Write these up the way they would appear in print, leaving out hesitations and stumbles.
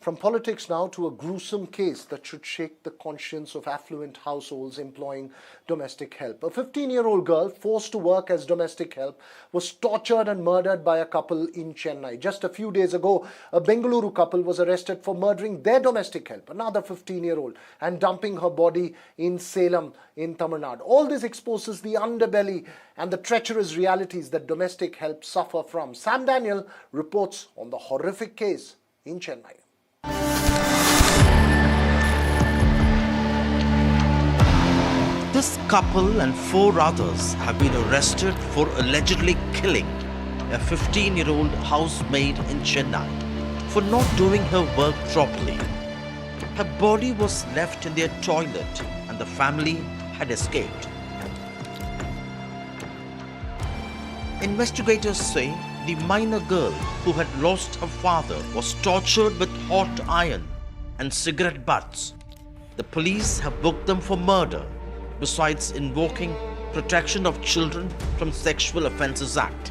From politics now to a gruesome case that should shake the conscience of affluent households employing domestic help. A 15-year-old girl forced to work as domestic help was tortured and murdered by a couple in Chennai. Just a few days ago, a Bengaluru couple was arrested for murdering their domestic help, another 15-year-old, and dumping her body in Salem in Tamil Nadu. All this exposes the underbelly and the treacherous realities that domestic help suffer from. Sam Daniel reports on the horrific case in Chennai. This couple and 4 others have been arrested for allegedly killing a 15-year-old housemaid in Chennai for not doing her work properly. Her body was left in their toilet and the family had escaped. Investigators say the minor girl who had lost her father was tortured with hot iron and cigarette butts. The police have booked them for murder, besides invoking Protection of Children from Sexual Offences Act.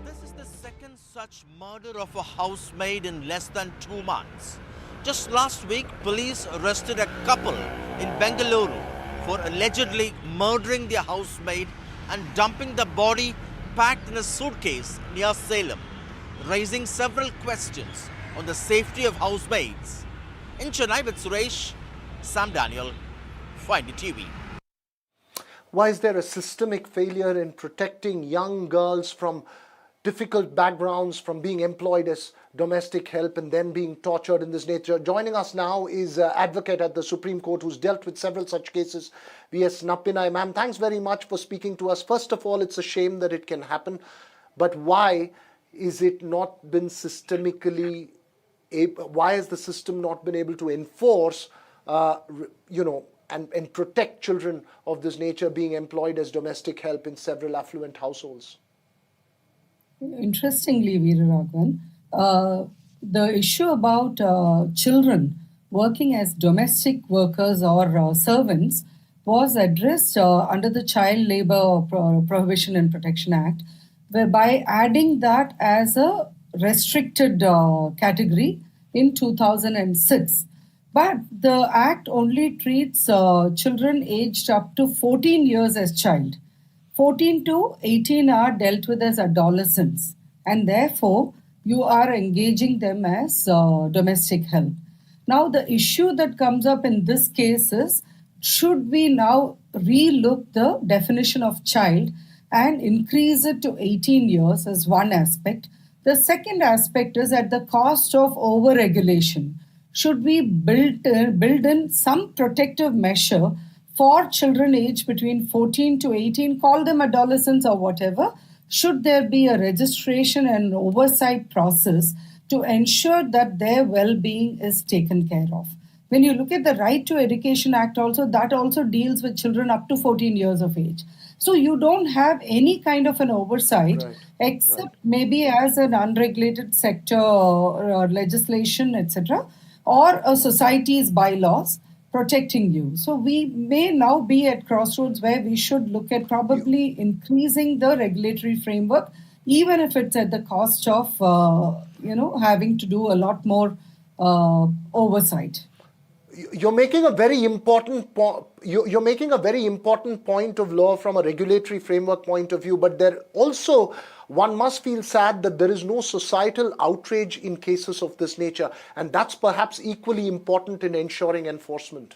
This is the second such murder of a housemaid in less than 2 months. Just last week, police arrested a couple in Bengaluru for allegedly murdering their housemaid and dumping the body packed in a suitcase near Salem, raising several questions on the safety of housemaid's. In Chennai with Suresh, Sam Daniel, NDTV. Why is there a systemic failure in protecting young girls from difficult backgrounds, from being employed as domestic help and then being tortured in this nature? Joining us now is an advocate at the Supreme Court who's dealt with several such cases, V.S. Nappinai. Ma'am, thanks very much for speaking to us. First of all, it's a shame that it can happen, but why is it not been systemically why has the system not been able to enforce, and protect children of this nature being employed as domestic help in several affluent households? Interestingly, Veeraraghavan, the issue about children working as domestic workers or servants was addressed under the Child Labour Prohibition and Protection Act, whereby adding that as a restricted category in 2006. But the Act only treats children aged up to 14 years as child. 14 to 18 are dealt with as adolescents, and therefore you are engaging them as domestic help. Now, the issue that comes up in this case is, should we now relook the definition of child and increase it to 18 years as one aspect? The second aspect is at the cost of over-regulation. Should we build in some protective measure for children aged between 14 to 18, call them adolescents or whatever? Should there be a registration and oversight process to ensure that their well-being is taken care of? When you look at the Right to Education Act also, that also deals with children up to 14 years of age. So you don't have any kind of an oversight, except maybe as an unregulated sector or legislation, etc., or a society's bylaws protecting you. So we may now be at crossroads where we should look at probably increasing the regulatory framework, even if it's at the cost of, having to do a lot more oversight. You're making a very important you're making a very important point of law from a regulatory framework point of view, but there also one must feel sad that there is no societal outrage in cases of this nature, and that's perhaps equally important in ensuring enforcement.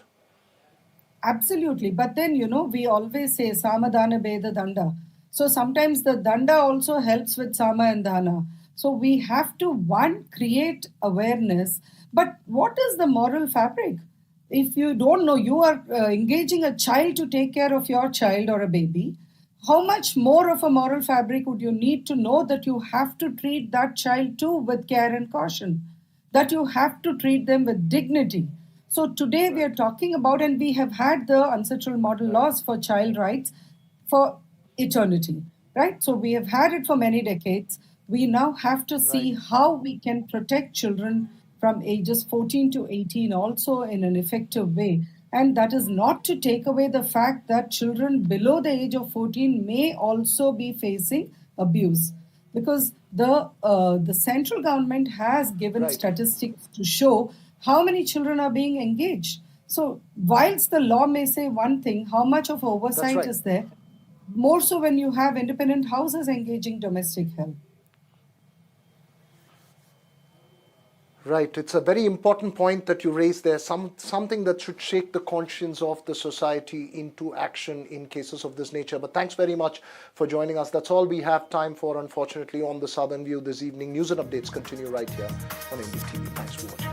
Absolutely, but then we always say samadana beda danda. So sometimes the danda also helps with sama and dana. So we have to, one, create awareness. But what is the moral fabric? If you don't know, you are engaging a child to take care of your child or a baby, how much more of a moral fabric would you need to know that you have to treat that child too with care and caution, that you have to treat them with dignity? So today we are talking about, and we have had the ancestral model laws for child rights for eternity, right? So we have had it for many decades. We now have to see how we can protect children from ages 14 to 18 also in an effective way. And that is not to take away the fact that children below the age of 14 may also be facing abuse. Because the central government has given Right. statistics to show how many children are being engaged. So whilst the law may say one thing, how much of That's oversight right. is there? More so when you have independent houses engaging domestic help. Right. It's a very important point that you raised there. Something that should shake the conscience of the society into action in cases of this nature. But thanks very much for joining us. That's all we have time for, unfortunately, on the Southern View this evening. News and updates continue right here on NDTV. Thanks for watching.